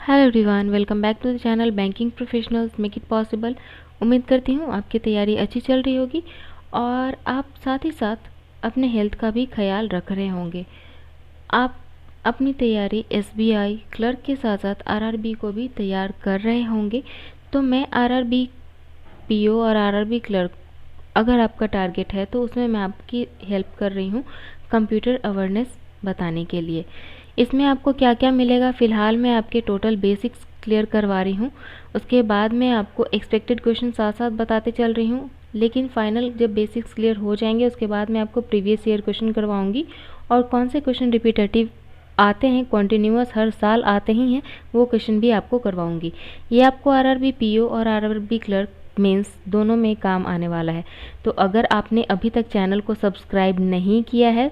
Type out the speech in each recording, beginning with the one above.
Hello everyone, welcome back to the channel banking professionals make it possible. उम्मीद करती हूँ आपकी तैयारी अच्छी चल रही होगी और आप साथ ही साथ अपने हेल्थ का भी ख्याल रख रहे होंगे। आप अपनी तैयारी एसबीआई क्लर्क के साथ साथ आरआरबी को भी तैयार कर रहे होंगे। तो मैं आरआरबी पीओ और आरआरबी क्लर्क, अगर आपका टारगेट है तो उसमें मैं आपकी हेल्प कर रही हूँ कंप्यूटर अवेयरनेस बताने के लिए। इसमें आपको क्या क्या मिलेगा, फ़िलहाल मैं आपके टोटल बेसिक्स क्लियर करवा रही हूँ। उसके बाद मैं आपको एक्सपेक्टेड क्वेश्चन साथ साथ बताते चल रही हूँ, लेकिन फाइनल जब बेसिक्स क्लियर हो जाएंगे उसके बाद मैं आपको प्रीवियस ईयर क्वेश्चन करवाऊँगी और कौन से क्वेश्चन रिपीटेटिव आते हैं, कॉन्टीन्यूअस हर साल आते ही हैं, वो क्वेश्चन भी आपको करवाऊँगी। ये आपको आरआरबी पीओ और आरआरबी क्लर्क मेंस दोनों में काम आने वाला है। तो अगर आपने अभी तक चैनल को सब्सक्राइब नहीं किया है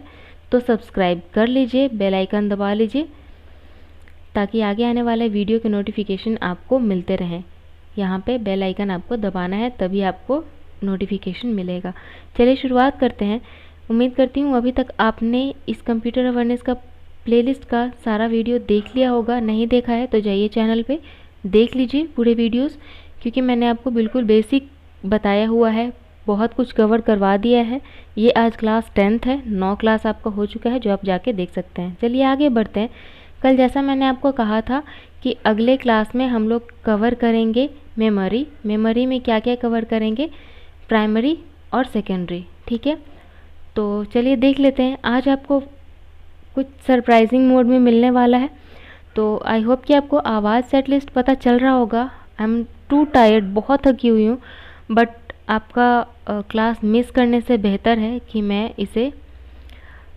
तो सब्सक्राइब कर लीजिए, बेल आइकन दबा लीजिए ताकि आगे आने वाले वीडियो के नोटिफिकेशन आपको मिलते रहें। यहाँ पे बेल आइकन आपको दबाना है, तभी आपको नोटिफिकेशन मिलेगा। चलिए शुरुआत करते हैं। उम्मीद करती हूँ अभी तक आपने इस कंप्यूटर अवेयरनेस का प्लेलिस्ट का सारा वीडियो देख लिया होगा। नहीं देखा है तो जाइए चैनल पे देख लीजिए पूरे वीडियोस, क्योंकि मैंने आपको बिल्कुल बेसिक बताया हुआ है, बहुत कुछ कवर करवा दिया है। ये आज क्लास 10th है, 9 क्लास आपका हो चुका है जो आप जाके देख सकते हैं। चलिए आगे बढ़ते हैं। कल जैसा मैंने आपको कहा था कि अगले क्लास में हम लोग कवर करेंगे मेमोरी। मेमोरी में क्या क्या कवर करेंगे, प्राइमरी और सेकेंडरी, ठीक है। तो चलिए देख लेते हैं। आज आपको कुछ सरप्राइजिंग मोड में मिलने वाला है। तो आई होप कि आपको आवाज़ सेट लिस्ट पता चल रहा होगा। आई एम टू टायर्ड, बहुत थकी हुई हूँ, बट आपका क्लास मिस करने से बेहतर है कि मैं इसे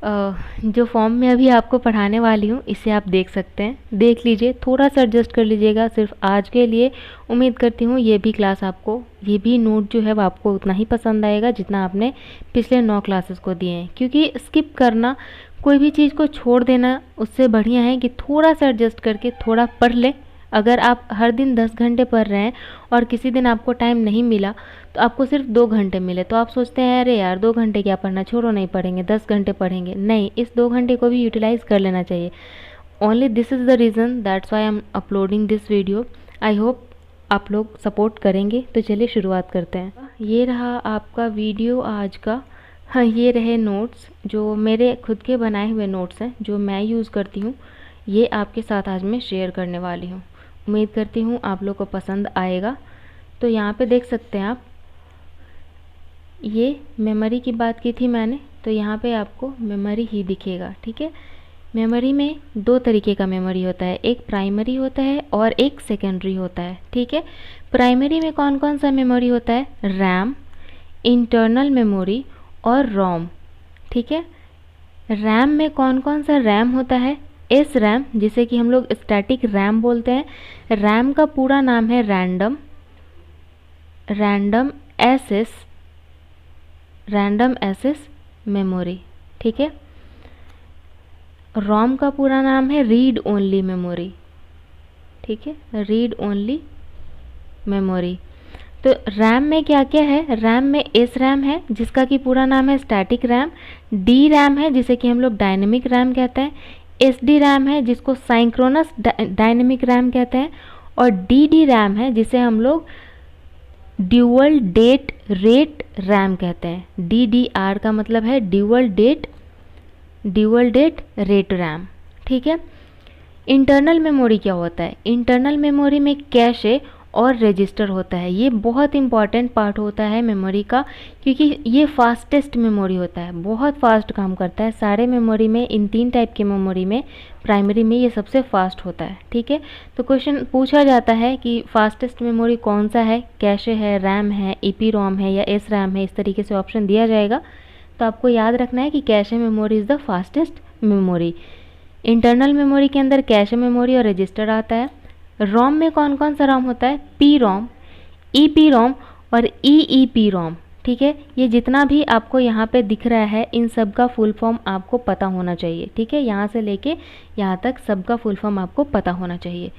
जो फॉर्म में अभी आपको पढ़ाने वाली हूँ इसे आप देख सकते हैं, देख लीजिए, थोड़ा सा एडजस्ट कर लीजिएगा सिर्फ आज के लिए। उम्मीद करती हूँ ये भी क्लास आपको, ये भी नोट जो है वो आपको उतना ही पसंद आएगा जितना आपने पिछले 9 क्लासेस को दिए हैं। क्योंकि स्किप करना, कोई भी चीज़ को छोड़ देना, उससे बढ़िया है कि थोड़ा सा एडजस्ट करके थोड़ा पढ़ लें। अगर आप हर दिन 10 घंटे पढ़ रहे हैं और किसी दिन आपको टाइम नहीं मिला तो आपको सिर्फ 2 घंटे मिले तो आप सोचते हैं अरे यार 2 घंटे क्या पढ़ना, छोड़ो नहीं पढ़ेंगे, 10 घंटे पढ़ेंगे। नहीं, इस 2 घंटे को भी यूटिलाइज़ कर लेना चाहिए। Only this is the reason, that's why I am uploading this video. I hope आप लोग सपोर्ट करेंगे। तो चलिए शुरुआत करते हैं। ये रहा आपका वीडियो आज का। हाँ, ये रहे नोट्स जो मेरे खुद के बनाए हुए नोट्स हैं जो मैं यूज़ करती हूँ। ये आपके साथ आज मैं शेयर करने वाली हूँ। उम्मीद करती हूँ आप लोग को पसंद आएगा। तो यहाँ पे देख सकते हैं आप, ये मेमोरी की बात की थी मैंने, तो यहाँ पे आपको मेमोरी ही दिखेगा, ठीक है। मेमोरी में 2 तरीके का मेमोरी होता है, एक प्राइमरी होता है और एक सेकेंडरी होता है, ठीक है। प्राइमरी में कौन कौन सा मेमोरी होता है, रैम, इंटरनल मेमोरी और रोम, ठीक है। रैम में कौन कौन सा रैम होता है, एस रैम, जिसे कि हम लोग स्टैटिक रैम बोलते हैं। रैम का पूरा नाम है रैंडम एक्सेस मेमोरी, ठीक है। रोम का पूरा नाम है रीड ओनली मेमोरी, ठीक है, रीड ओनली मेमोरी। तो रैम में क्या क्या है, रैम में एस रैम है जिसका कि पूरा नाम है स्टैटिक रैम, डी रैम है जिसे कि हम लोग डायनेमिक रैम कहते हैं, एस डी रैम है जिसको साइंक्रोनस डायनेमिक रैम कहते हैं, और डी डी रैम है जिसे हम लोग ड्यूअल डेट रेट रैम कहते हैं। डी डी आर का मतलब है ड्यूअल डेट रेट रैम, ठीक है। इंटरनल मेमोरी क्या होता है, इंटरनल मेमोरी में कैशे और रजिस्टर होता है। ये बहुत इंपॉर्टेंट पार्ट होता है मेमोरी का, क्योंकि ये फास्टेस्ट मेमोरी होता है, बहुत फास्ट काम करता है। सारे मेमोरी में, इन 3 टाइप के मेमोरी में, प्राइमरी में ये सबसे फास्ट होता है, ठीक है। तो क्वेश्चन पूछा जाता है कि फास्टेस्ट मेमोरी कौन सा है, कैशे है, रैम है, ईपी रोम है या एस रैम है, इस तरीके से ऑप्शन दिया जाएगा। तो आपको याद रखना है कि cache memory is the fastest memory. Internal memory के अंदर कैशे मेमोरी और रजिस्टर आता है। रोम में कौन कौन सा रोम होता है, P ROM, E P ROM और ई पी रोम, ठीक है। ये जितना भी आपको यहाँ पे दिख रहा है इन सब का फुल फॉर्म आपको पता होना चाहिए, ठीक है। यहाँ से लेके यहाँ तक सबका फुल फॉर्म आपको पता होना चाहिए।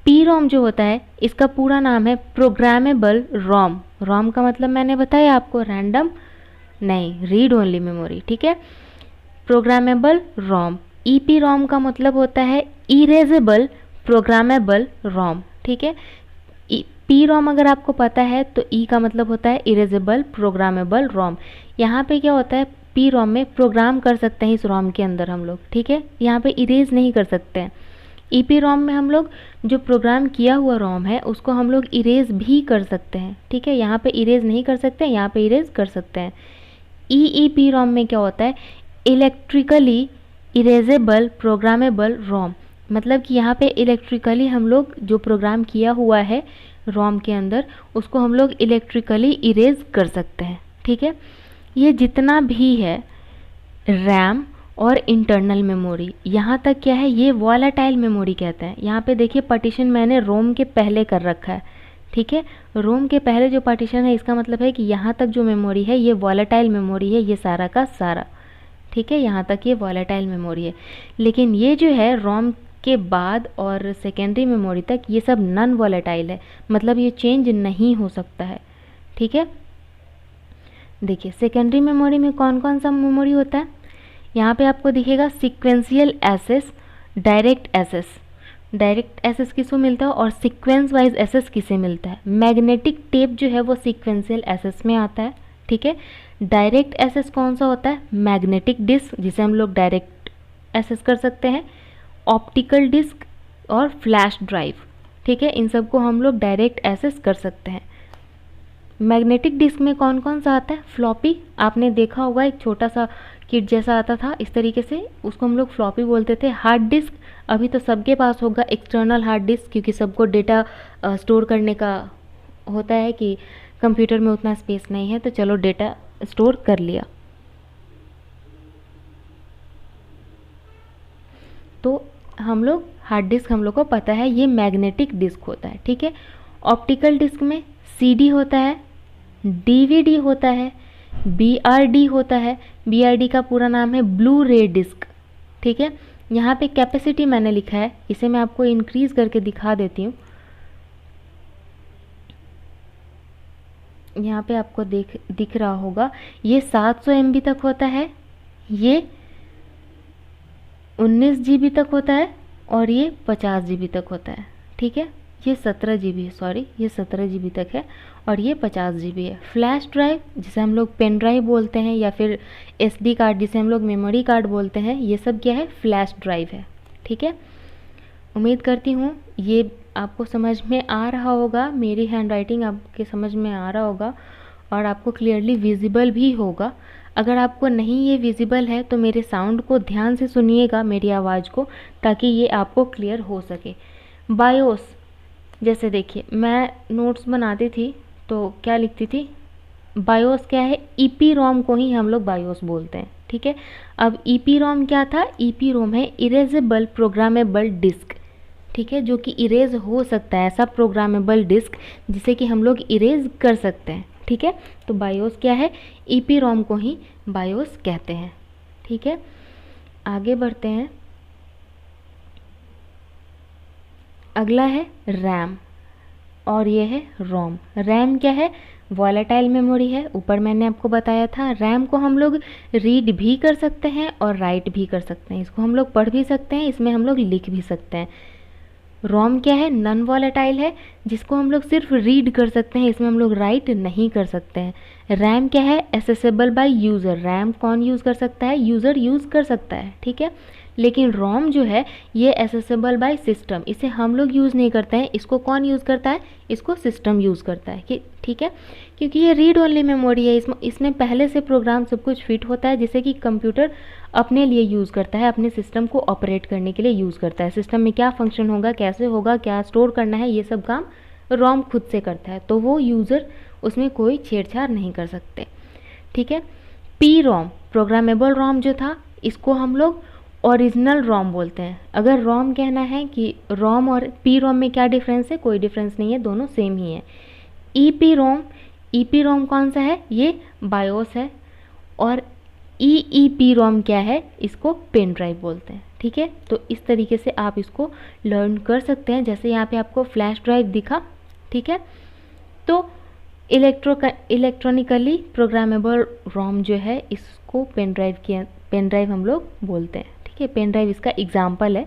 पी रोम जो होता है इसका पूरा नाम है प्रोग्रामेबल रोम। रोम का मतलब मैंने बताया आपको, रैंडम नहीं, रीड ओनली मेमोरी, ठीक है। प्रोग्रामेबल रोम। ई पी रोम का मतलब होता है इरेजेबल प्रोग्रामेबल रोम, ठीक है। पी रोम अगर आपको पता है तो ई का मतलब होता है इरेजेबल प्रोग्रामेबल रोम। यहाँ पे क्या होता है, पी रोम में प्रोग्राम कर सकते हैं इस रोम के अंदर हम लोग, ठीक है। यहाँ पे इरेज नहीं कर सकते हैं। ईपी रोम में हम लोग जो प्रोग्राम किया हुआ रोम है उसको हम लोग इरेज भी कर सकते हैं, ठीक है। यहाँ पे इरेज नहीं कर सकते हैं, यहाँ पे इरेज कर सकते हैं। ईईपी रोम में क्या होता है, इलेक्ट्रिकली इरेजेबल प्रोग्रामेबल रोम, मतलब कि यहाँ पे इलेक्ट्रिकली हम लोग जो प्रोग्राम किया हुआ है रोम के अंदर उसको हम लोग इलेक्ट्रिकली इरेज कर सकते हैं, ठीक है। ये जितना भी है रैम और इंटरनल मेमोरी, यहाँ तक क्या है, ये वॉलेटाइल मेमोरी कहते हैं। यहाँ पे देखिए पार्टीशन मैंने रोम के पहले कर रखा है, ठीक है। रोम के पहले जो पार्टीशन है इसका मतलब है कि यहाँ तक जो मेमोरी है ये वॉलेटाइल मेमोरी है, ये सारा का सारा, ठीक है। यहाँ तक ये वॉलेटाइल मेमोरी है। लेकिन ये जो है रोम के बाद और सेकेंडरी मेमोरी तक ये सब नॉन वॉलेटाइल है, मतलब ये चेंज नहीं हो सकता है, ठीक है। देखिए सेकेंडरी मेमोरी में कौन कौन सा मेमोरी होता है, यहाँ पे आपको दिखेगा sequential access, direct access. Direct access किसको मिलता है और सीक्वेंस वाइज एसेस किसे मिलता है। मैग्नेटिक टेप जो है वो सीक्वेंशियल एसेस में आता है, ठीक है। डायरेक्ट एसेस कौन सा होता है, मैग्नेटिक डिस्क जिसे हम लोग डायरेक्ट एसेस कर सकते हैं, ऑप्टिकल डिस्क और फ्लैश ड्राइव, ठीक है। इन सब को हम लोग डायरेक्ट एसेस कर सकते हैं। मैग्नेटिक डिस्क में कौन कौन सा आता है, फ्लॉपी, आपने देखा होगा एक छोटा सा किट जैसा आता था इस तरीके से, उसको हम लोग फ्लॉपी बोलते थे। हार्ड डिस्क अभी तो सबके पास होगा एक्सटर्नल हार्ड डिस्क, क्योंकि सबको डेटा स्टोर करने का होता है कि कंप्यूटर में उतना स्पेस नहीं है, तो चलो डेटा स्टोर कर लिया। तो हम लोग हार्ड डिस्क हम लोग को पता है ये मैग्नेटिक डिस्क होता है, ठीक है। ऑप्टिकल डिस्क में सीडी होता है, डीवीडी होता है, बीआरडी होता है। बीआरडी का पूरा नाम है ब्लू रे डिस्क, ठीक है। यहाँ पे कैपेसिटी मैंने लिखा है, इसे मैं आपको इंक्रीज करके दिखा देती हूँ। यहाँ पे आपको दिख रहा होगा, ये 700 MB तक होता है, ये 19 GB तक होता है और ये 50 GB तक होता है, ठीक है। ये 17 GB, सॉरी ये 17 GB तक है और ये 50 GB है। फ्लैश ड्राइव जिसे हम लोग पेन ड्राइव बोलते हैं या फिर SD कार्ड जिसे हम लोग मेमोरी कार्ड बोलते हैं, ये सब क्या है, फ्लैश ड्राइव है, ठीक है। उम्मीद करती हूँ ये आपको समझ में आ रहा होगा, मेरी हैंड राइटिंग आपके समझ में आ रहा होगा और आपको क्लियरली विजिबल भी होगा। अगर आपको नहीं ये विजिबल है तो मेरे साउंड को ध्यान से सुनिएगा, मेरी आवाज़ को, ताकि ये आपको क्लियर हो सके। बायोस, जैसे देखिए मैं नोट्स बनाती थी तो क्या लिखती थी, बायोस क्या है, ईपी रोम को ही हम लोग बायोस बोलते हैं, ठीक है। अब ईपी रोम क्या था, ईपी रोम है इरेजेबल प्रोग्रामेबल डिस्क, ठीक है, जो कि इरेज हो सकता है, ऐसा प्रोग्रामेबल डिस्क जिसे कि हम लोग इरेज कर सकते हैं, ठीक है। तो बायोस क्या है, ईपी रोम को ही बायोस कहते हैं, ठीक है। आगे बढ़ते हैं, अगला है रैम और ये है रोम। रैम क्या है, वॉलेटाइल मेमोरी है, ऊपर मैंने आपको बताया था। रैम को हम लोग रीड भी कर सकते हैं और राइट भी कर सकते हैं, इसको हम लोग पढ़ भी सकते हैं, इसमें हम लोग लिख भी सकते हैं। रोम क्या है, नॉन वॉलेटाइल है, जिसको हम लोग सिर्फ रीड कर सकते हैं, इसमें हम लोग राइट नहीं कर सकते हैं। रैम क्या है, एसेसेबल बाय यूज़र, रैम कौन यूज़ कर सकता है, यूज़र यूज़ कर सकता है, ठीक है। लेकिन रोम जो है ये एसेसेबल बाय सिस्टम, इसे हम लोग यूज़ नहीं करते हैं, इसको कौन यूज़ करता है, इसको सिस्टम यूज़ करता है, कि ठीक है, क्योंकि ये रीड ओनली मेमोरी है, इसमें पहले से प्रोग्राम सब कुछ फिट होता है, जिसे कि कंप्यूटर अपने लिए यूज़ करता है, अपने सिस्टम को ऑपरेट करने के लिए यूज़ करता है। सिस्टम में क्या फंक्शन होगा, कैसे होगा, क्या स्टोर करना है, ये सब काम रोम खुद से करता है, तो वो यूज़र उसमें कोई छेड़छाड़ नहीं कर सकते, ठीक है। पी रोम, प्रोग्रामेबल रोम जो था, इसको हम लोग ओरिजिनल रोम बोलते हैं। अगर रोम कहना है कि रोम और पी रोम में क्या डिफरेंस है, कोई डिफरेंस नहीं है, दोनों सेम ही है। ईपी रोम, ईपी रोम कौन सा है, ये बायोस है। और ईईपी रोम क्या है, इसको पेन ड्राइव बोलते हैं, ठीक है। तो इस तरीके से आप इसको लर्न कर सकते हैं, जैसे यहाँ पे आपको फ्लैश ड्राइव दिखा, ठीक है। तो इलेक्ट्रॉनिकली प्रोग्रामेबल रोम जो है, इसको पेन ड्राइव हम लोग बोलते हैं, ठीक है। पेन ड्राइव इसका एग्जाम्पल है,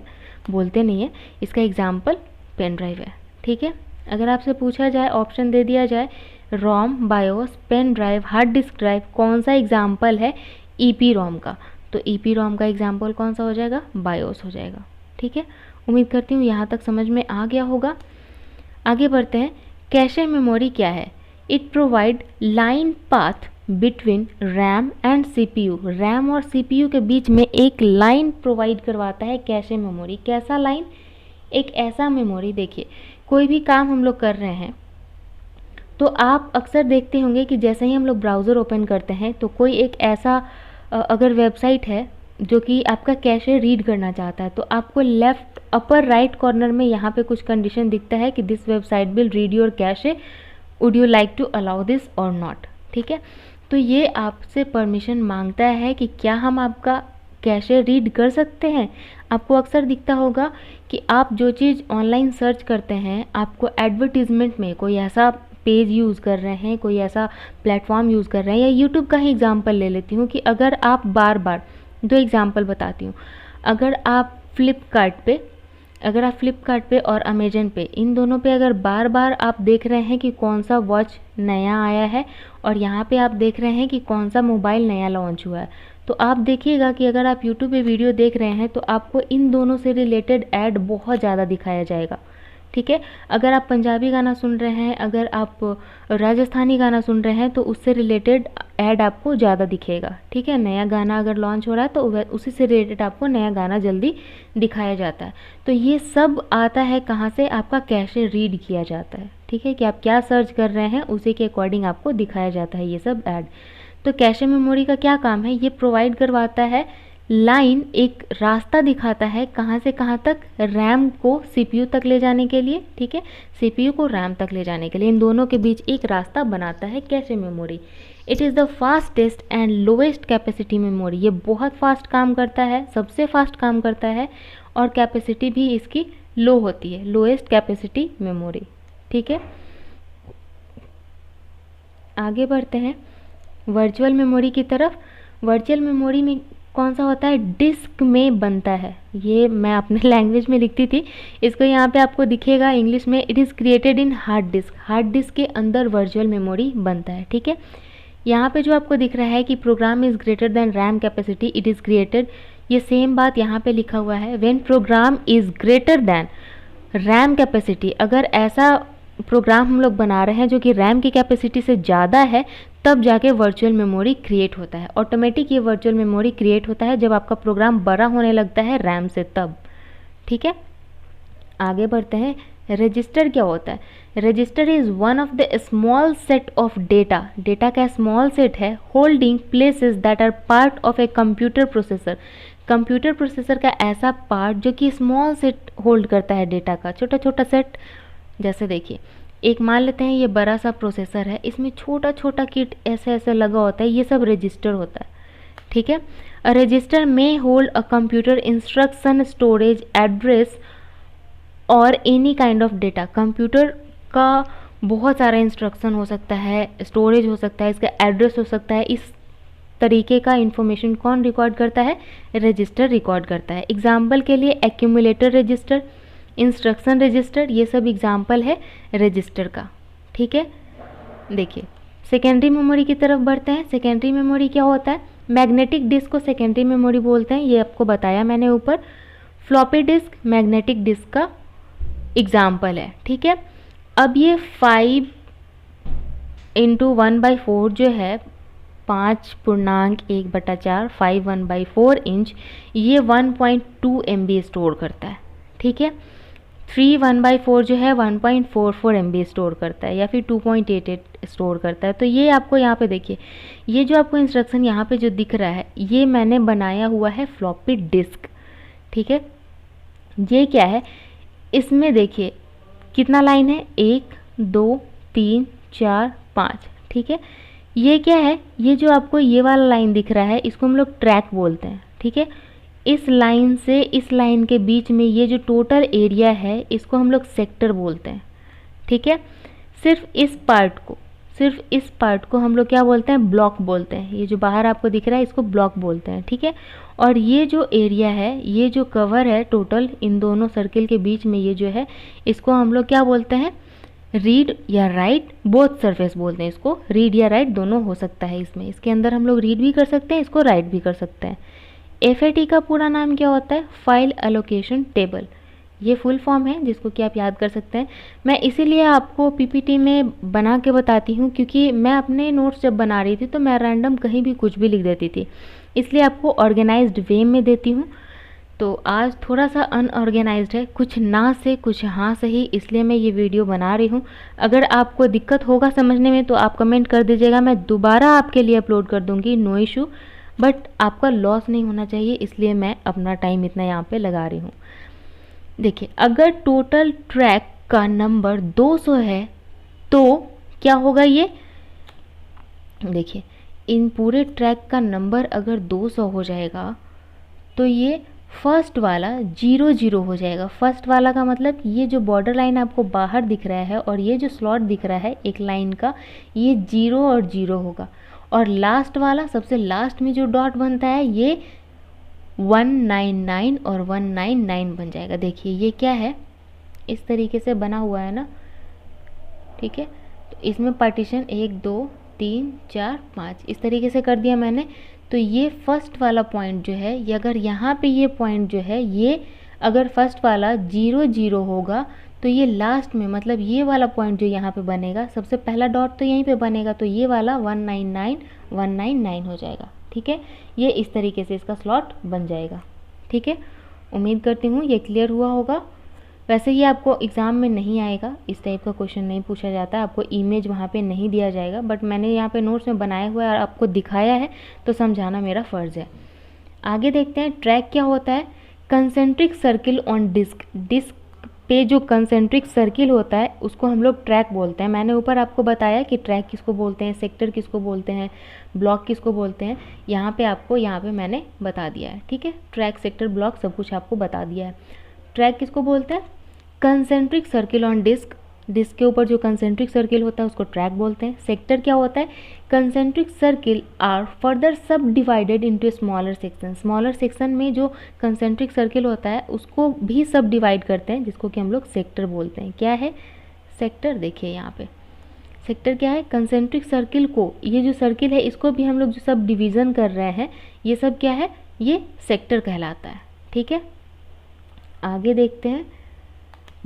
बोलते नहीं है। इसका एग्जाम्पल पेन ड्राइव है, ठीक है। अगर आपसे पूछा जाए, ऑप्शन दे दिया जाए ROM, BIOS, pen drive, hard disk drive, कौन सा एग्जाम्पल है ईपी रोम का, तो ईपी रोम का एग्जाम्पल कौन सा हो जाएगा, बायोस हो जाएगा, ठीक है। उम्मीद करती हूँ यहाँ तक समझ में आ गया होगा। आगे बढ़ते हैं। कैशे मेमोरी क्या है? It provide line path between RAM and CPU. RAM और सीपीयू के बीच में एक लाइन प्रोवाइड करवाता है कैशे मेमोरी। कैसा लाइन? एक ऐसा मेमोरी, देखिए कोई भी काम हम लोग कर रहे हैं तो आप अक्सर देखते होंगे कि जैसे ही हम लोग ब्राउज़र ओपन करते हैं तो कोई एक ऐसा अगर वेबसाइट है जो कि आपका कैशे रीड करना चाहता है, तो आपको लेफ्ट अपर राइट कॉर्नर में यहाँ पे कुछ कंडीशन दिखता है कि this website will read your cache, would you like to allow this और नॉट, ठीक है। तो ये आपसे परमिशन मांगता है कि क्या हम आपका कैशे रीड कर सकते हैं। आपको अक्सर दिखता होगा कि आप जो चीज़ ऑनलाइन सर्च करते हैं, आपको एडवर्टीज़मेंट में कोई ऐसा पेज यूज़ कर रहे हैं, कोई ऐसा प्लेटफॉर्म यूज़ कर रहे हैं, या यूट्यूब का ही एग्जांपल ले लेती हूँ कि अगर आप बार बार, दो एग्जांपल बताती हूँ, अगर आप फ्लिपकार्ट पे और अमेजन पे, इन दोनों पे अगर बार बार आप देख रहे हैं कि कौन सा वॉच नया आया है और यहाँ पे आप देख रहे हैं कि कौन सा मोबाइल नया लॉन्च हुआ है, तो आप देखिएगा कि अगर आप यूट्यूब पे वीडियो देख रहे हैं तो आपको इन दोनों से रिलेटेड ऐड बहुत ज़्यादा दिखाया जाएगा, ठीक है। अगर आप पंजाबी गाना सुन रहे हैं, अगर आप राजस्थानी गाना सुन रहे हैं तो उससे रिलेटेड ऐड आपको ज़्यादा दिखेगा, ठीक है। नया गाना अगर लॉन्च हो रहा है तो उसी से रिलेटेड आपको नया गाना जल्दी दिखाया जाता है। तो ये सब आता है कहाँ से? आपका कैशे रीड किया जाता है, ठीक है, कि आप क्या सर्च कर रहे हैं उसी के अकॉर्डिंग आपको दिखाया जाता है ये सब ऐड। तो कैशे मेमोरी का क्या काम है? ये प्रोवाइड करवाता है लाइन, एक रास्ता दिखाता है कहाँ से कहाँ तक, रैम को सीपीयू तक ले जाने के लिए, ठीक है, सीपीयू को रैम तक ले जाने के लिए, इन दोनों के बीच एक रास्ता बनाता है cache memory. It is the fastest and lowest capacity memory. ये बहुत फास्ट काम करता है, सबसे फास्ट काम करता है, और कैपेसिटी भी इसकी लो होती है, लोएस्ट कैपेसिटी मेमोरी, ठीक है। आगे बढ़ते हैं वर्चुअल मेमोरी की तरफ। वर्चुअल मेमोरी में कौन सा होता है? डिस्क में बनता है। ये मैं अपने लैंग्वेज में लिखती थी, इसको यहाँ पे आपको दिखेगा इंग्लिश में, it is created in hard disk. Hard disk के अंदर वर्चुअल मेमोरी बनता है, ठीक है। यहाँ पे जो आपको दिख रहा है कि program is greater than RAM capacity, it is created, ये सेम बात यहाँ पे लिखा हुआ है। When program is greater than RAM capacity, अगर ऐसा प्रोग्राम हम लोग बना रहे हैं जो कि रैम की कैपेसिटी से ज़्यादा है, तब जाके वर्चुअल मेमोरी क्रिएट होता है। ऑटोमेटिक ये वर्चुअल मेमोरी क्रिएट होता है जब आपका प्रोग्राम बड़ा होने लगता है रैम से, तब, ठीक है। आगे बढ़ते हैं। रजिस्टर क्या होता है? Register is one of the small set of data, data का स्मॉल सेट है, holding places that are part of a computer processor. Computer processor का ऐसा पार्ट जो कि स्मॉल सेट होल्ड करता है डेटा का, छोटा छोटा सेट। जैसे देखिए, एक मान लेते हैं ये बड़ा सा प्रोसेसर है, इसमें छोटा छोटा किट ऐसे ऐसे लगा होता है, ये सब रजिस्टर होता है, ठीक है। अ रजिस्टर में hold a computer instruction, storage, address और any kind of data. Computer का बहुत सारा इंस्ट्रक्शन हो सकता है, स्टोरेज हो सकता है, इसका एड्रेस हो सकता है, इस तरीके का इंफॉर्मेशन कौन रिकॉर्ड करता है? रजिस्टर रिकॉर्ड करता है। एग्जाम्पल के लिए एक्यूमुलेटर रजिस्टर, इंस्ट्रक्शन रजिस्टर, ये सब एग्जाम्पल है रजिस्टर का, ठीक है। देखिए सेकेंडरी मेमोरी की तरफ बढ़ते हैं। सेकेंडरी मेमोरी क्या होता है? मैग्नेटिक डिस्क को सेकेंडरी मेमोरी बोलते हैं, ये आपको बताया मैंने ऊपर। फ्लॉपी डिस्क मैग्नेटिक डिस्क का एग्जाम्पल है, ठीक है। अब ये 5 × 1/4 जो है, 5.1/4, 5 1/4 इंच, ये 1.2 MB स्टोर करता है, ठीक है। 3 1/4 जो है 1.44 MB स्टोर करता है, या फिर 2.88 स्टोर करता है। तो ये आपको यहाँ पे देखिए, ये जो आपको इंस्ट्रक्शन यहाँ पे जो दिख रहा है, ये मैंने बनाया हुआ है फ्लॉपी डिस्क, ठीक है। ये क्या है? इसमें देखिए कितना लाइन है, 1 2 3 4 5, ठीक है। ये क्या है? ये जो आपको ये वाला लाइन दिख रहा है, इसको हम लोग ट्रैक बोलते हैं, ठीक है। इस लाइन से इस लाइन के बीच में ये जो टोटल एरिया है, इसको हम लोग सेक्टर बोलते हैं, ठीक है। सिर्फ इस पार्ट को, सिर्फ इस पार्ट को हम लोग क्या बोलते हैं, ब्लॉक बोलते हैं। ये जो बाहर आपको दिख रहा है इसको ब्लॉक बोलते हैं, ठीक है। और ये जो एरिया है, ये जो कवर है टोटल इन दोनों सर्किल के बीच में, ये जो है इसको हम लोग क्या बोलते हैं, रीड या राइट बोथ सरफेस बोलते हैं। इसको रीड या राइट दोनों हो सकता है इसमें। इसके अंदर हम लोग रीड भी कर सकते हैं, इसको राइट भी कर सकते हैं। FAT का पूरा नाम क्या होता है, फाइल एलोकेशन टेबल। ये फुल फॉर्म है जिसको कि आप याद कर सकते हैं। मैं इसीलिए आपको PPT में बना के बताती हूँ, क्योंकि मैं अपने नोट्स जब बना रही थी तो मैं रैंडम कहीं भी कुछ भी लिख देती थी, इसलिए आपको ऑर्गेनाइज्ड वे में देती हूँ। तो आज थोड़ा सा अनऑर्गेनाइज्ड है, कुछ ना से कुछ हाँ सही, इसलिए मैं ये वीडियो बना रही हूँ। अगर आपको दिक्कत होगा समझने में तो आप कमेंट कर दीजिएगा, मैं दोबारा आपके लिए अपलोड कर दूँगी, नो इशू। बट आपका लॉस नहीं होना चाहिए, इसलिए मैं अपना टाइम इतना यहाँ पे लगा रही हूँ। देखिए, अगर टोटल ट्रैक का नंबर 200 है तो क्या होगा, ये देखिए इन पूरे ट्रैक का नंबर अगर 200 हो जाएगा तो ये फर्स्ट वाला 0 हो जाएगा। फर्स्ट वाला का मतलब ये जो बॉर्डर लाइन आपको बाहर दिख रहा है और ये जो स्लॉट दिख रहा है एक लाइन का, ये 0 और 0 होगा। और लास्ट वाला, सबसे लास्ट में जो डॉट बनता है, ये 199 और 199 बन जाएगा। देखिए ये क्या है, इस तरीके से बना हुआ है ना, ठीक है। तो इसमें पार्टीशन 1 2 3 4 5 इस तरीके से कर दिया मैंने। तो ये फर्स्ट वाला पॉइंट जो है, ये अगर यहाँ पे ये पॉइंट जो है, ये अगर फर्स्ट वाला 0 होगा तो ये लास्ट में, मतलब ये वाला पॉइंट जो यहाँ पे बनेगा, सबसे पहला डॉट तो यहीं पे बनेगा, तो ये वाला 199 199 हो जाएगा, ठीक है। ये इस तरीके से इसका स्लॉट बन जाएगा, ठीक है। उम्मीद करती हूँ ये क्लियर हुआ होगा। वैसे ये आपको एग्ज़ाम में नहीं आएगा, इस टाइप का क्वेश्चन नहीं पूछा जाता, आपको इमेज वहाँ पे नहीं दिया जाएगा, बट मैंने यहाँ पे नोट्स में बनाया हुआ है और आपको दिखाया है तो समझाना मेरा फ़र्ज़ है। आगे देखते हैं ट्रैक क्या होता है। Concentric circle on disk, disk पे जो कंसेंट्रिक सर्किल होता है उसको हम लोग ट्रैक बोलते हैं। मैंने ऊपर आपको बताया कि ट्रैक किसको बोलते हैं, सेक्टर किसको बोलते हैं, ब्लॉक किसको बोलते हैं। यहाँ पे आपको, यहाँ पे मैंने बता दिया है, ठीक है। ट्रैक, सेक्टर, ब्लॉक सब कुछ आपको बता दिया है। ट्रैक किसको बोलते हैं, concentric circle on disk, disk के ऊपर जो कंसेंट्रिक सर्किल होता है उसको ट्रैक बोलते हैं। सेक्टर क्या होता है, कंसेंट्रिक सर्किल आर फर्दर सब divided into smaller section. Smaller section में जो कंसेंट्रिक सर्किल होता है उसको भी सब डिवाइड करते हैं, जिसको कि हम लोग सेक्टर बोलते हैं। क्या है सेक्टर, देखिए यहाँ पे सेक्टर क्या है, कंसेंट्रिक सर्किल को, ये जो सर्किल है इसको भी हम लोग जो सब डिवीज़न कर रहे हैं, ये सब क्या है, ये सेक्टर कहलाता है, ठीक है। आगे देखते हैं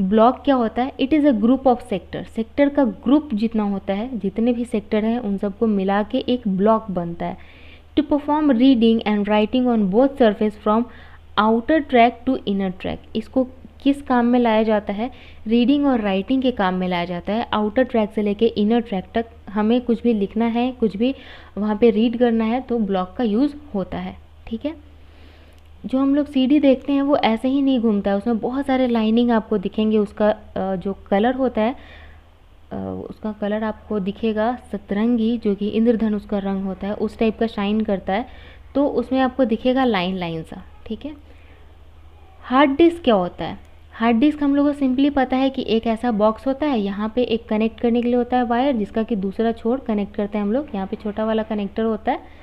ब्लॉक क्या होता है। It is a group of sector, sector का ग्रुप जितना होता है, जितने भी सेक्टर हैं उन सबको मिला के एक ब्लॉक बनता है। To perform reading and writing on both surface from outer track to inner track. इसको किस काम में लाया जाता है, रीडिंग और राइटिंग के काम में लाया जाता है। आउटर ट्रैक से लेके इनर ट्रैक तक हमें कुछ भी लिखना है, कुछ भी वहाँ पे रीड करना है तो ब्लॉक का यूज़ होता है, ठीक है। जो हम लोग CD देखते हैं वो ऐसे ही नहीं घूमता है, उसमें बहुत सारे लाइनिंग आपको दिखेंगे। उसका जो कलर होता है, उसका कलर आपको दिखेगा सतरंगी, जो कि इंद्रधनुष का रंग होता है, उस टाइप का शाइन करता है, तो उसमें आपको दिखेगा लाइन लाइन सा, ठीक है। हार्ड डिस्क क्या होता है, हार्ड डिस्क हम लोगों को सिंपली पता है कि एक ऐसा बॉक्स होता है, यहाँ पे एक कनेक्ट करने के लिए होता है वायर, जिसका कि दूसरा छोर कनेक्ट करते हैं हम लोग। यहाँ पे छोटा वाला कनेक्टर होता है,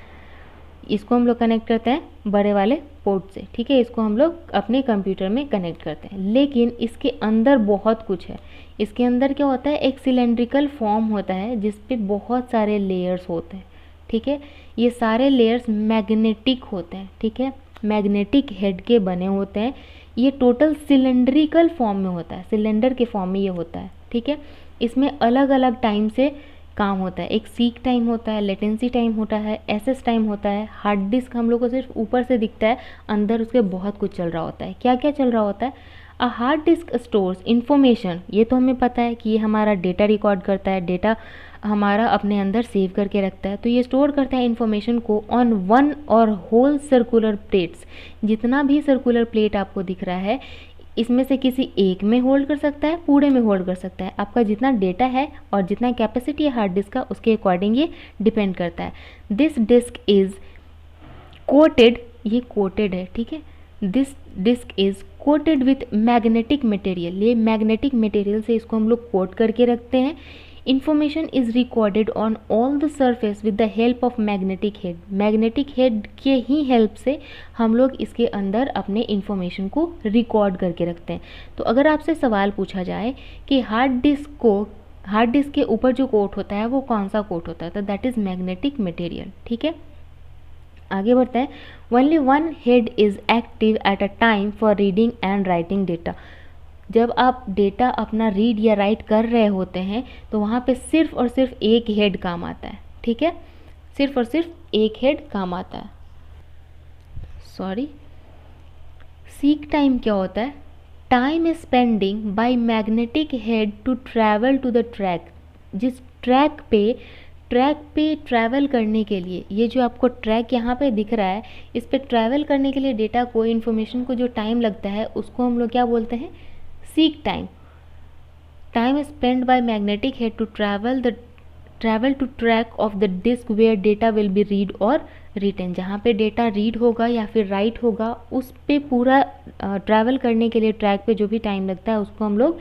इसको हम लोग कनेक्ट करते हैं बड़े वाले पोर्ट से, ठीक है। इसको हम लोग अपने कंप्यूटर में कनेक्ट करते हैं, लेकिन इसके अंदर बहुत कुछ है। इसके अंदर क्या होता है, एक सिलेंड्रिकल फॉर्म होता है जिस पे बहुत सारे लेयर्स होते हैं, ठीक है। ये सारे लेयर्स मैग्नेटिक होते हैं, ठीक है, मैग्नेटिक हेड के बने होते हैं। ये टोटल सिलेंड्रिकल फॉर्म में होता है, सिलेंडर के फॉर्म में ये होता है, ठीक है। इसमें अलग अलग टाइम से काम होता है, एक सीक टाइम होता है, लेटेंसी टाइम होता है, SS टाइम होता है। हार्ड डिस्क हम लोग को सिर्फ ऊपर से दिखता है, अंदर उसके बहुत कुछ चल रहा होता है। क्या क्या चल रहा होता है, a hard disk stores information, ये तो हमें पता है कि ये हमारा डेटा रिकॉर्ड करता है, डेटा हमारा अपने अंदर सेव करके रखता है। तो ये स्टोर करता है इन्फॉर्मेशन को ऑन वन और होल सर्कुलर प्लेट्स। जितना भी सर्कुलर प्लेट आपको दिख रहा है, इसमें से किसी एक में होल्ड कर सकता है, पूरे में होल्ड कर सकता है। आपका जितना डेटा है और जितना कैपेसिटी है हार्ड डिस्क का, उसके अकॉर्डिंग ये डिपेंड करता है। दिस डिस्क इज़ कोटेड, ये कोटेड है, ठीक है। This disc is coated with magnetic material, ये मैग्नेटिक मटेरियल से इसको हम लोग कोट करके रखते हैं। Information is recorded on all the surface with the help of magnetic head. Magnetic head के ही हेल्प से हम लोग इसके अंदर अपने इंफॉर्मेशन को रिकॉर्ड करके रखते हैं। तो अगर आपसे सवाल पूछा जाए कि हार्ड डिस्क के ऊपर जो कोट होता है वो कौन सा कोट होता है, तो दैट इज़ मैग्नेटिक मटेरियल। ठीक है, आगे बढ़ते हैं। Only one head is active at a time for reading and writing data. जब आप डेटा अपना रीड या राइट कर रहे होते हैं तो वहाँ पे सिर्फ और सिर्फ एक हेड काम आता है। ठीक है, सिर्फ और सिर्फ एक हेड काम आता है। सीक टाइम क्या होता है? Time spending by magnetic head to travel to the track. जिस ट्रैक पे ट्रैवल करने के लिए, ये जो आपको ट्रैक यहाँ पे दिख रहा है, इस पे ट्रैवल करने के लिए डेटा को, इन्फॉर्मेशन को जो टाइम लगता है उसको हम लोग क्या बोलते हैं? Seek time. Time spend by magnetic head to travel to track of the disk where data will be read और रिटन। जहाँ पे डेटा रीड होगा या फिर राइट होगा उस पे पूरा ट्रैवल करने के लिए ट्रैक पे जो भी टाइम लगता है उसको हम लोग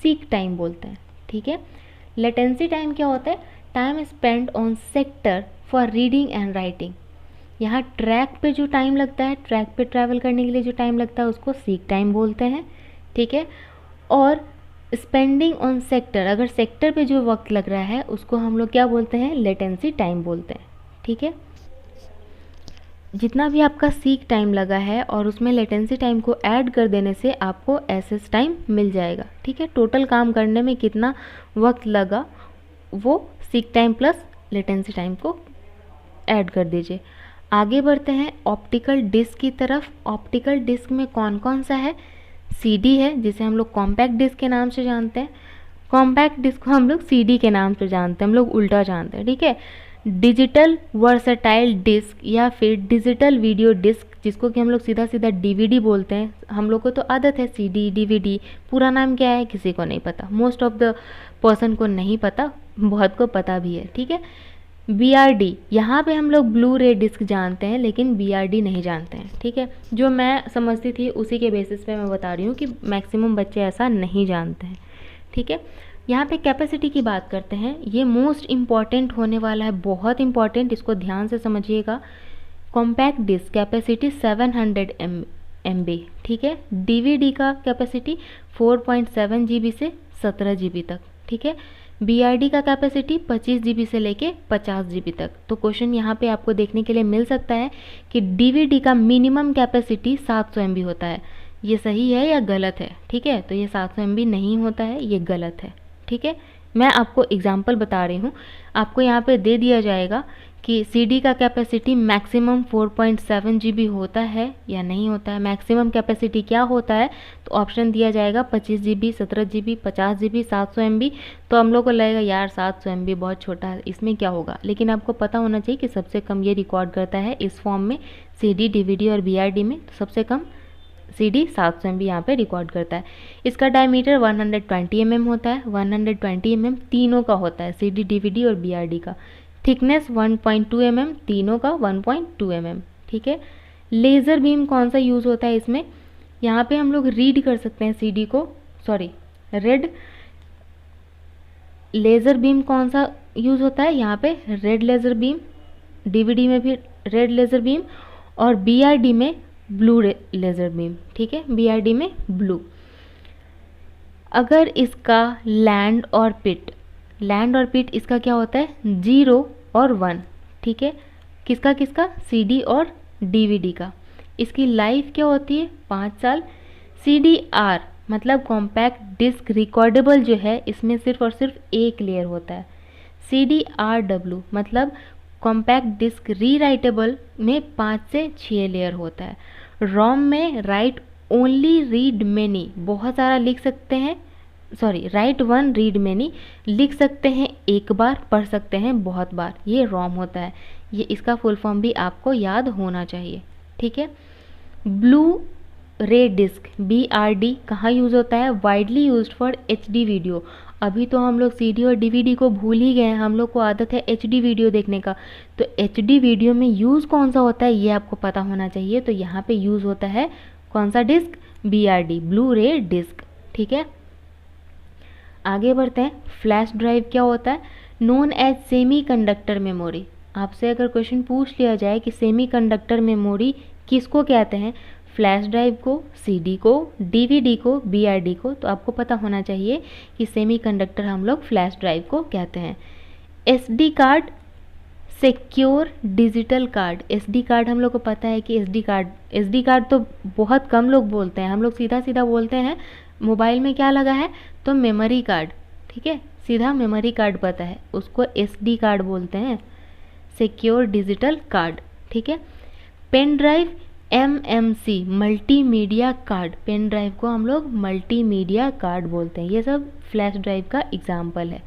सीक टाइम बोलते हैं। ठीक है, लेटेंसी टाइम क्या होता है? Time spend on sector for reading and writing. यहाँ ट्रैक पे जो टाइम लगता है, ट्रैक पे ट्रैवल करने के लिए जो टाइम लगता है उसको सीक टाइम बोलते हैं। ठीक है, और स्पेंडिंग ऑन सेक्टर, अगर सेक्टर पे जो वक्त लग रहा है उसको हम लोग क्या बोलते हैं? लेटेंसी टाइम बोलते हैं। ठीक है, जितना भी आपका सीक टाइम लगा है और उसमें लेटेंसी टाइम को ऐड कर देने से आपको एसएस टाइम मिल जाएगा। ठीक है, टोटल काम करने में कितना वक्त लगा वो seek time plus latency time को ऐड कर दीजिए। आगे बढ़ते हैं ऑप्टिकल डिस्क की तरफ। ऑप्टिकल डिस्क में कौन कौन सा है? सीडी है, जिसे हम लोग कॉम्पैक्ट डिस्क के नाम से जानते हैं। कॉम्पैक्ट डिस्क को हम लोग सीडी के नाम से जानते हैं, हम लोग उल्टा जानते हैं। ठीक है, डिजिटल वर्सटाइल डिस्क या फिर डिजिटल वीडियो डिस्क, जिसको कि हम लोग सीधा सीधा डीवीडी बोलते हैं। हम लोग को तो आदत है सीडी डीवीडी, पूरा नाम क्या है किसी को नहीं पता, मोस्ट ऑफ द पर्सन को नहीं पता, बहुत को पता भी है। ठीक है, बीआरडी, यहाँ पे हम लोग ब्लू रे डिस्क जानते हैं लेकिन बीआरडी नहीं जानते हैं। ठीक है, जो मैं समझती थी उसी के बेसिस पे मैं बता रही हूँ कि मैक्सिमम बच्चे ऐसा नहीं जानते हैं। ठीक है, यहाँ पे कैपेसिटी की बात करते हैं। ये मोस्ट इम्पॉर्टेंट होने वाला है, बहुत इम्पॉर्टेंट, इसको ध्यान से समझिएगा। Compact disk capacity 700 MB। ठीक है, डीवीडी का कैपेसिटी 4.7 GB से 17 GB तक। ठीक है, बीआरडी का कैपेसिटी 25 GB से लेके 50 GB तक। तो क्वेश्चन यहाँ पे आपको देखने के लिए मिल सकता है कि डीवीडी का मिनिमम कैपेसिटी 700 MB होता है। ये सही है या गलत है? ठीक है, तो ये 700 MB नहीं होता है, ये गलत है। ठीक है, मैं आपको एग्जाम्पल बता रही हूँ। आपको यहाँ पे दे दिया जाएगा कि सीडी का कैपेसिटी मैक्सिमम 4.7 GB होता है या नहीं होता है। मैक्सिमम कैपेसिटी क्या होता है? तो ऑप्शन दिया जाएगा 25 GB, 17 GB, 50 GB, 700 MB। तो हम लोग को लगेगा यार 700 MB बहुत छोटा है, इसमें क्या होगा? लेकिन आपको पता होना चाहिए कि सबसे कम ये रिकॉर्ड करता है इस फॉर्म में, सीडी, डीवीडी और बीआरडी में। तो सबसे कम सीडी 700 MB यहाँ पे रिकॉर्ड करता है। इसका डायमीटर 120 mm होता है। 120 mm तीनों का होता है, सीडी, डीवीडी और बीआरडी का। थिकनेस 1.2 mm, तीनों का 1.2 mm। ठीक है, लेज़र बीम कौन सा यूज़ होता है इसमें? यहाँ पे हम लोग रीड कर सकते हैं सीडी को, रेड लेज़र बीम कौन सा यूज़ होता है? यहाँ पे रेड लेज़र बीम, डीवीडी में भी रेड लेज़र बीम और बीआरडी में ब्लू लेज़र बीम। ठीक है, बीआरडी में ब्लू। अगर इसका लैंड और पिट इसका क्या होता है? 0 और 1। ठीक है, किसका किसका? सीडी और डीवीडी का। इसकी लाइफ क्या होती है? 5 साल। CDR मतलब कॉम्पैक्ट डिस्क रिकॉर्डेबल जो है, इसमें सिर्फ और सिर्फ एक लेयर होता है। CDRW मतलब कॉम्पैक्ट डिस्क रीराइटेबल में 5 से 6 लेयर होता है। रोम में राइट ओनली रीड मेनी, बहुत सारा लिख सकते हैं, राइट वन रीड मेनी, लिख सकते हैं एक बार, पढ़ सकते हैं बहुत बार, ये रोम होता है। ये इसका फुल फॉर्म भी आपको याद होना चाहिए। ठीक है, ब्लू रे डिस्क BRD कहाँ यूज़ होता है? Widely used for HD video. अभी तो हम लोग CD और DVD को भूल ही गए हैं, हम लोग को आदत है HD वीडियो देखने का। तो HD वीडियो में यूज़ कौन सा होता है ये आपको पता होना चाहिए। तो यहाँ पे यूज़ होता है कौन सा डिस्क? BRD, ब्लू रे डिस्क। ठीक है, आगे बढ़ते हैं। फ्लैश ड्राइव क्या होता है? Known as semiconductor memory. आपसे अगर क्वेश्चन पूछ लिया जाए कि सेमी कंडक्टर मेमोरी किसको कहते हैं, फ्लैश ड्राइव को, सीडी को, डीवीडी को, बीआरडी को, तो आपको पता होना चाहिए कि सेमी कंडक्टर हम लोग फ्लैश ड्राइव को कहते हैं। SD card, secure digital card. SD card हम लोग को पता है कि एसडी कार्ड तो बहुत कम लोग बोलते हैं, हम लोग सीधा सीधा बोलते हैं मोबाइल में क्या लगा है तो मेमोरी कार्ड, ठीक है, सीधा मेमोरी कार्ड पता है, उसको एसडी कार्ड बोलते हैं, सिक्योर डिजिटल कार्ड, ठीक है। Pen drive, MMC, multimedia card. Pen drive को हम लोग मल्टीमीडिया कार्ड बोलते हैं। ये सब फ्लैश ड्राइव का एग्जाम्पल है।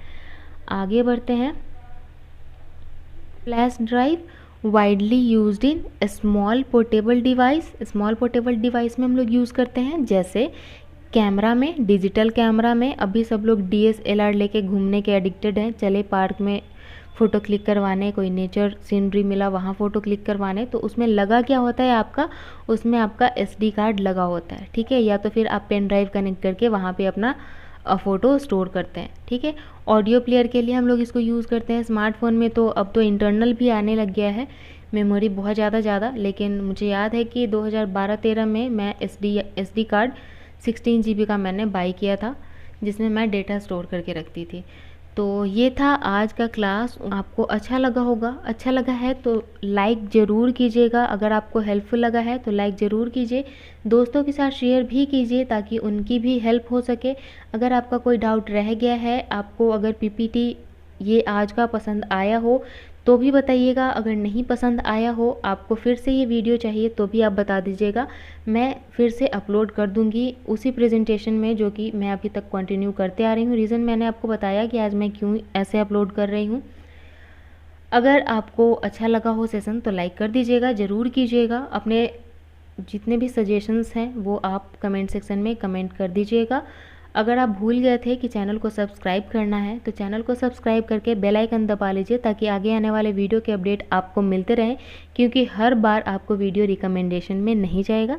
आगे बढ़ते हैं। Flash drive widely used in small portable device. Small portable device में हम लोग यूज़ करते हैं, जैसे कैमरा में, डिजिटल कैमरा में। अभी सब लोग डीएसएलआर लेके घूमने के एडिक्टेड हैं, चले पार्क में फ़ोटो क्लिक करवाने, कोई नेचर सीनरी मिला वहाँ फ़ोटो क्लिक करवाने, तो उसमें लगा क्या होता है आपका, उसमें आपका एसडी कार्ड लगा होता है, ठीक है, या तो फिर आप पेन ड्राइव कनेक्ट करके वहाँ पे अपना फ़ोटो स्टोर करते हैं, ठीक है। ऑडियो प्लेयर के लिए हम लोग इसको यूज़ करते हैं। स्मार्टफोन में तो अब तो इंटरनल भी आने लग गया है, मेमोरी बहुत ज़्यादा, लेकिन मुझे याद है कि 2012-13 में मैं एसडी कार्ड 16 GB का मैंने बाई किया था, जिसमें मैं डेटा स्टोर करके रखती थी। तो ये था आज का क्लास। आपको अच्छा लगा होगा, अच्छा लगा है तो लाइक ज़रूर कीजिएगा। अगर आपको हेल्पफुल लगा है तो लाइक ज़रूर कीजिए, दोस्तों के साथ शेयर भी कीजिए ताकि उनकी भी हेल्प हो सके। अगर आपका कोई डाउट रह गया है, आपको अगर पीपीटी ये आज का पसंद आया हो तो भी बताइएगा, अगर नहीं पसंद आया हो, आपको फिर से ये वीडियो चाहिए तो भी आप बता दीजिएगा, मैं फिर से अपलोड कर दूंगी उसी प्रेजेंटेशन में जो कि मैं अभी तक कंटिन्यू करते आ रही हूँ। रीज़न मैंने आपको बताया कि आज मैं क्यों ऐसे अपलोड कर रही हूँ। अगर आपको अच्छा लगा हो सेशन तो लाइक कर दीजिएगा, ज़रूर कीजिएगा। अपने जितने भी सजेशंस हैं वो आप कमेंट सेक्शन में कमेंट कर दीजिएगा। अगर आप भूल गए थे कि चैनल को सब्सक्राइब करना है तो चैनल को सब्सक्राइब करके बेल आइकन दबा लीजिए ताकि आगे आने वाले वीडियो के अपडेट आपको मिलते रहें, क्योंकि हर बार आपको वीडियो रिकमेंडेशन में नहीं जाएगा।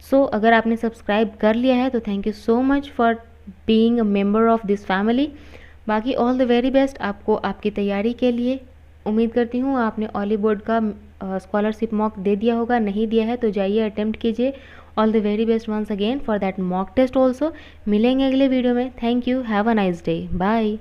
सो अगर आपने सब्सक्राइब कर लिया है तो thank you so much for being a member of this family. बाकी ऑल द वेरी बेस्ट आपको आपकी तैयारी के लिए। उम्मीद करती हूँ आपने ऑली बोर्ड का स्कॉलरशिप मॉक दे दिया होगा, नहीं दिया है तो जाइए अटेम्प्ट कीजिए। All the very best once again for that mock test also. मिलेंगे अगले वीडियो में। Thank you, have a nice day, bye.